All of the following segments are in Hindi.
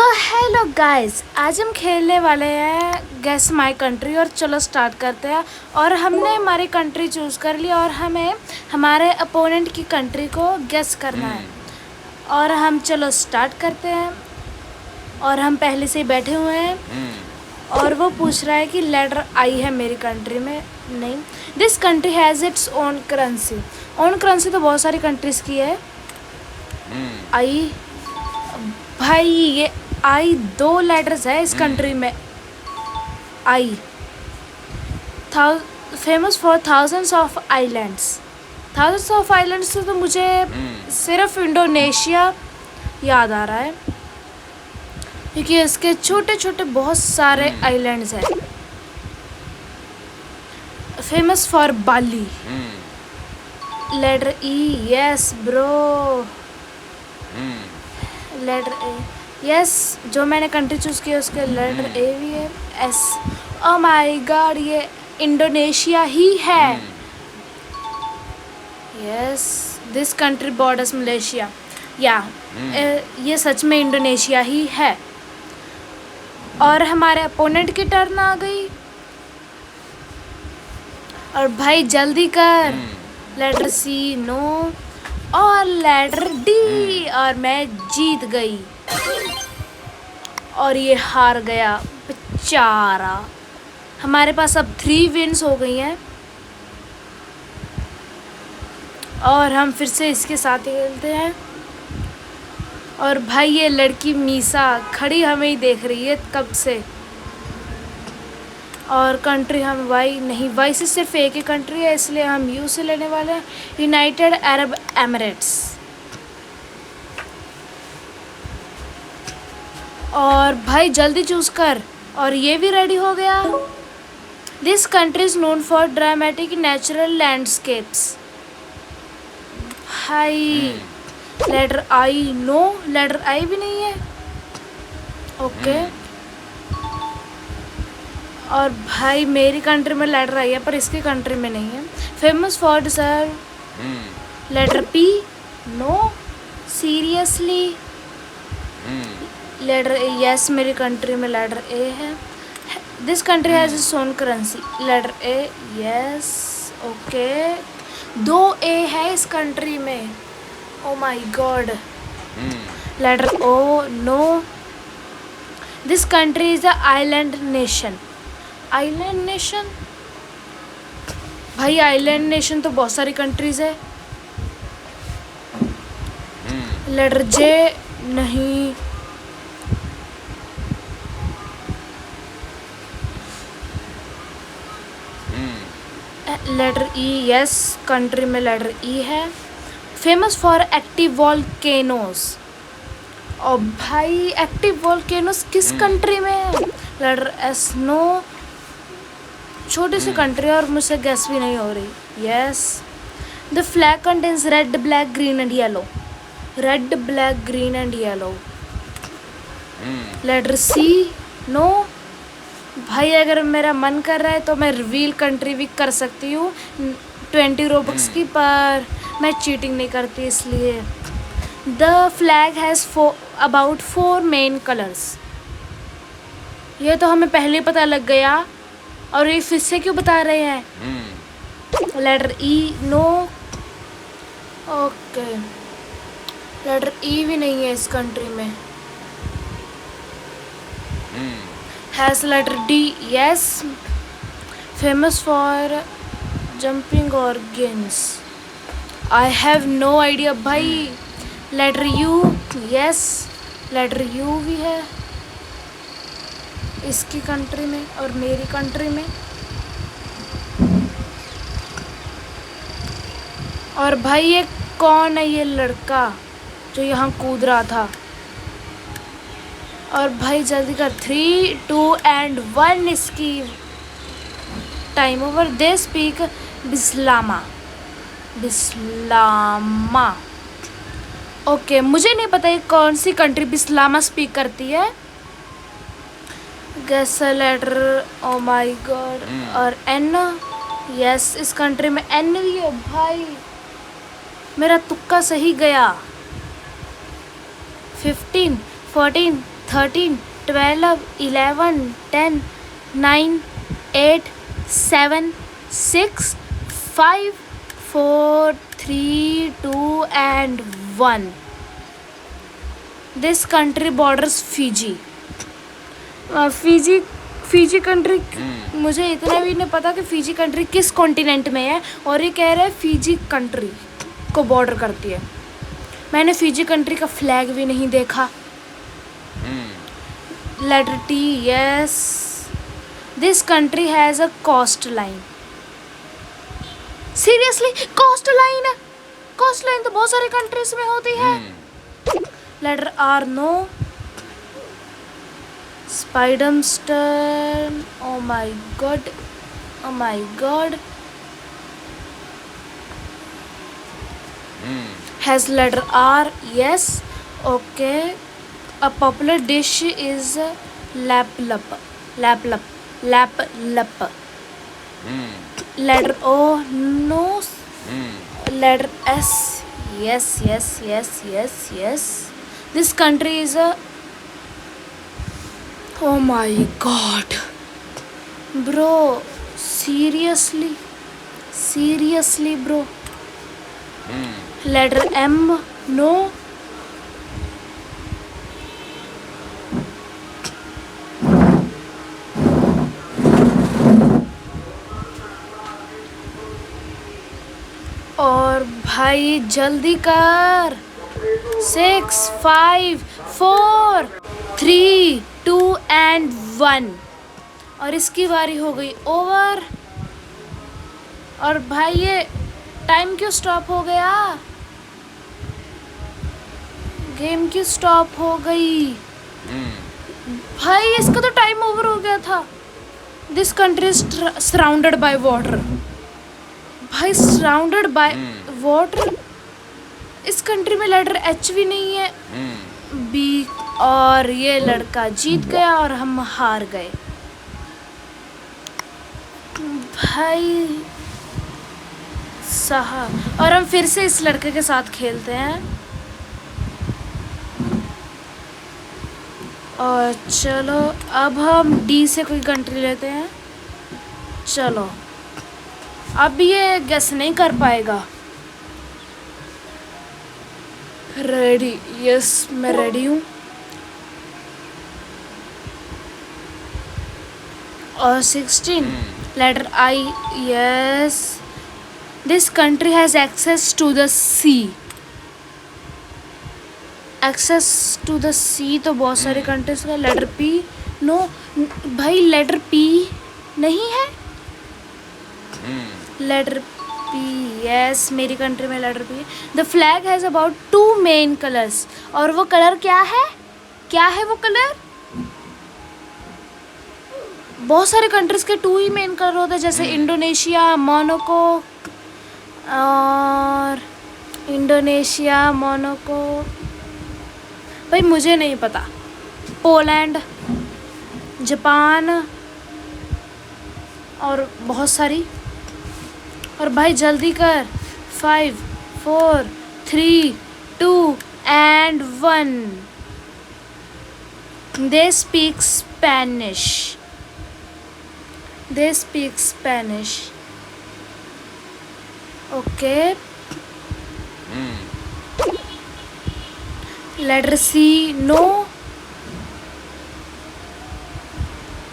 तो हेलो गाइस, आज हम खेलने वाले हैं गेस माय कंट्री। और चलो स्टार्ट करते हैं। और हमने हमारी कंट्री चूज़ कर ली और हमें हमारे अपोनेंट की कंट्री को गेस करना है। और हम चलो स्टार्ट करते हैं। और हम पहले से ही बैठे हुए हैं और वो पूछ रहा है कि लेटर आई है मेरी कंट्री में। नहीं, this country has its own currency. Own currency तो बहुत सारी कंट्रीज़ की है। आई भाई, ये आई 2 लेटर्स है इस कंट्री में। I famous for thousands of islands. Thousands of islands से तो मुझे सिर्फ इंडोनेशिया याद आ रहा है, क्योंकि इसके छोटे छोटे बहुत सारे आइलैंड्स हैं। Famous for Bali. Letter E, yes bro. Letter A, yes, जो मैंने कंट्री चूज़ किया उसके लेटर ए भी है। एस, ओ माय गॉड, ये इंडोनेशिया ही है। Yes, this country borders Malaysia. या ये सच में इंडोनेशिया ही है। और हमारे अपोनेंट की टर्न आ गई। और भाई जल्दी कर। Letter C, no. और लेटर डी, और मैं जीत गई और ये हार गया बेचारा। हमारे पास अब 3 विन्स हो गई हैं और हम फिर से इसके साथ ही खेलते हैं। और भाई ये लड़की मीसा खड़ी हमें ही देख रही है कब से। और कंट्री हम वाई नहीं, वाई से सिर्फ एक ही कंट्री है, इसलिए हम यू से लेने वाले हैं, यूनाइटेड अरब एमिरेट्स। और भाई जल्दी चूज कर। और ये भी रेडी हो गया। This country is known for dramatic natural landscapes. Hi, letter I, no, letter I भी नहीं है। ओके। और भाई मेरी कंट्री में लेटर आई है पर इसकी कंट्री में नहीं है। Famous for deserve. Letter P, no, seriously. Letter A, yes, मेरी कंट्री में लेटर ए है। This country has its own currency. Letter A, yes, okay. 2 A है इस कंट्री में। Oh my God. Letter O, no. This country is a island nation. Island nation, भाई आइलैंड नेशन तो बहुत सारी कंट्रीज है। लेटर जे, नहीं। लेटर ई, यस, कंट्री में लेटर ई है। Famous for active volcanoes. और भाई एक्टिव वॉल्केनोस किस कंट्री में है? Letter S, no. छोटी सी कंट्री और मुझसे गैस भी नहीं हो रही। Yes, the flag contains red, black, green and yellow. Red, black, green and yellow. Letter C, no. भाई अगर मेरा मन कर रहा है तो मैं रिवील कंट्री भी कर सकती हूँ 20 रोबक्स की, पर मैं चीटिंग नहीं करती इसलिए। The flag has about 4 main colours. ये तो हमें पहले ही पता लग गया और ये फिर से क्यों बता रहे हैं? Letter E, no. Okay, letter E भी नहीं है इस कंट्री में। Has letter D, yes, famous for jumping organs. I have no idea भाई। Letter U, yes, letter U भी है इसकी कंट्री में और मेरी कंट्री में। और भाई ये कौन है, ये लड़का जो यहाँ कूद रहा था? और भाई जल्दी कर। 3, 2 एंड 1 इसकी time over. They speak Bislama. Bislama, okay. मुझे नहीं पता ये कौन सी कंट्री बिस्लामा स्पीक करती है। Guess letter, oh my God. और एन, यस, इस कंट्री में एन भी है। भाई मेरा तुक्का सही गया। 15, 14, 13, 12, 11, 10, 9, 8, 7, 6, 5, 4, 3, 2 and 1. This country borders Fiji. Fiji country, मुझे इतना भी नहीं पता कि फीजी कंट्री किस कॉन्टिनेंट में है, और ये कह रहे हैं फीजी कंट्री को बॉर्डर करती है। मैंने फीजी कंट्री का फ्लैग भी नहीं देखा। Letter T, yes. This country has a coastline. Seriously coastline है? कोस्ट लाइन तो बहुत सारी कंट्रीज में होती है। Letter R, no. Spidermstone, oh my god, oh my god. Has letter R, yes, okay. A popular dish is lap-lup. Letter O, no. Letter S, yes. This country is a, oh my god, bro, seriously bro. Letter M, no. और भाई जल्दी कर। 6, 5, 4, 3, 2 and 1। और इसकी बारी हो गई ओवर। और भाई ये टाइम क्यों स्टॉप हो गया? गेम क्यों स्टॉप हो गई? भाई इसका तो टाइम ओवर हो गया था। This country is surrounded by water. भाई सराउंडेड बाय वाटर, इस कंट्री में लेटर एच भी नहीं है, बी। और ये लड़का जीत गया और हम हार गए। भाई साहब, और हम फिर से इस लड़के के साथ खेलते हैं। और चलो अब हम डी से कोई कंट्री लेते हैं। चलो अब ये गेस नहीं कर पाएगा। रेडी, यस मैं रेडी हूँ। और 16, letter I, yes. This country has access to the sea. Access to the sea तो बहुत सारे कंट्रीज का। लेटर P, no भाई लेटर P नहीं है। लेटर P, yes मेरी कंट्री में लेटर P है। The flag has about 2 main colors। और वो कलर क्या है? क्या है वो कलर? बहुत सारे कंट्रीज के 2 ही मेन कलर होते हैं, जैसे इंडोनेशिया, मोनाको। भाई मुझे नहीं पता। पोलैंड, जापान और बहुत सारी। और भाई जल्दी कर। 5, 4, 3, 2 and 1। They speak Spanish। They speak Spanish. Okay. Letter C, no.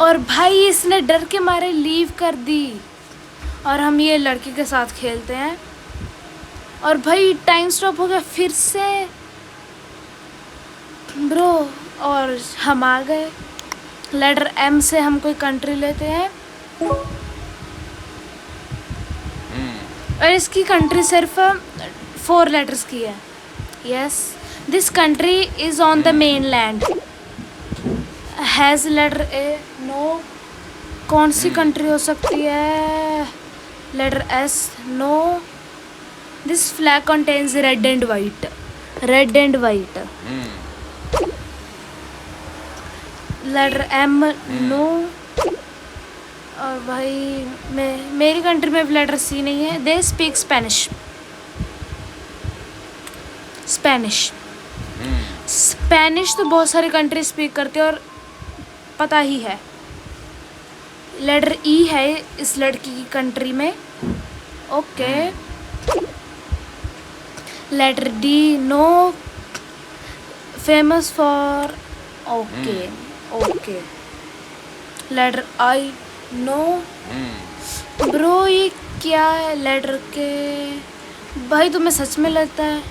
और भाई इसने डर के मारे लीव कर दी। और हम ये लड़के के साथ खेलते हैं। और भाई टाइम स्टॉप हो गया फिर से ब्रो, और हम आ गए। लेटर M से हम कोई कंट्री लेते हैं। और इसकी कंट्री सिर्फ 4 लेटर्स की है। Yes, this country is on the mainland. Has letter A, no. कौन सी कंट्री हो सकती है? Letter S, no. This flag contains red and white. Letter M, no. और भाई मेरी कंट्री में लेटर C नहीं है। They speak Spanish. स्पेनिश तो बहुत सारी कंट्री स्पीक करती है और पता ही है। लेटर ई है इस लड़की की कंट्री में। Okay. Letter D no famous for. Okay okay. Letter I no. Bro ये क्या है लेटर के? भाई तुम्हें सच में लगता है?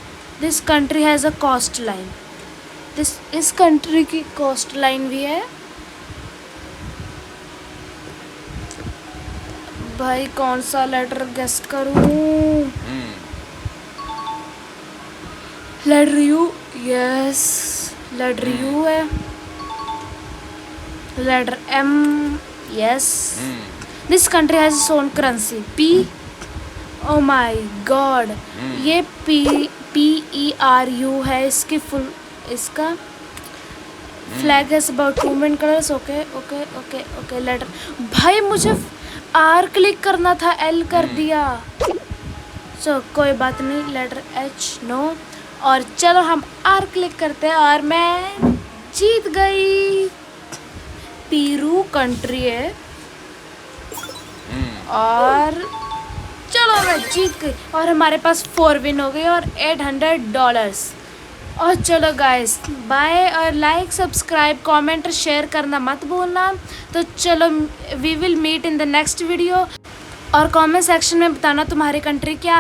This country has a coastline. इस कंट्री की कोस्ट लाइन भी है। भाई कौन सा लेटर गेस करूं? Letter U. Yes letter U है। Letter M. Yes. This country has its own currency P. Oh my God ये PERU है इसकी फुल। इसका flag has about 2 main colours. Okay okay okay okay. Letter भाई मुझे R क्लिक करना था, L कर दिया। चलो कोई बात नहीं। Letter H no. और चलो हम R क्लिक करते हैं और मैं जीत गई। पेरू कंट्री है और चलो मैं जीत गई और हमारे पास 4 विन हो गई और $800। और चलो गाइस बाय और लाइक सब्सक्राइब कमेंट और शेयर करना मत भूलना। तो चलो we will meet in the next video और कमेंट सेक्शन में बताना तुम्हारी कंट्री क्या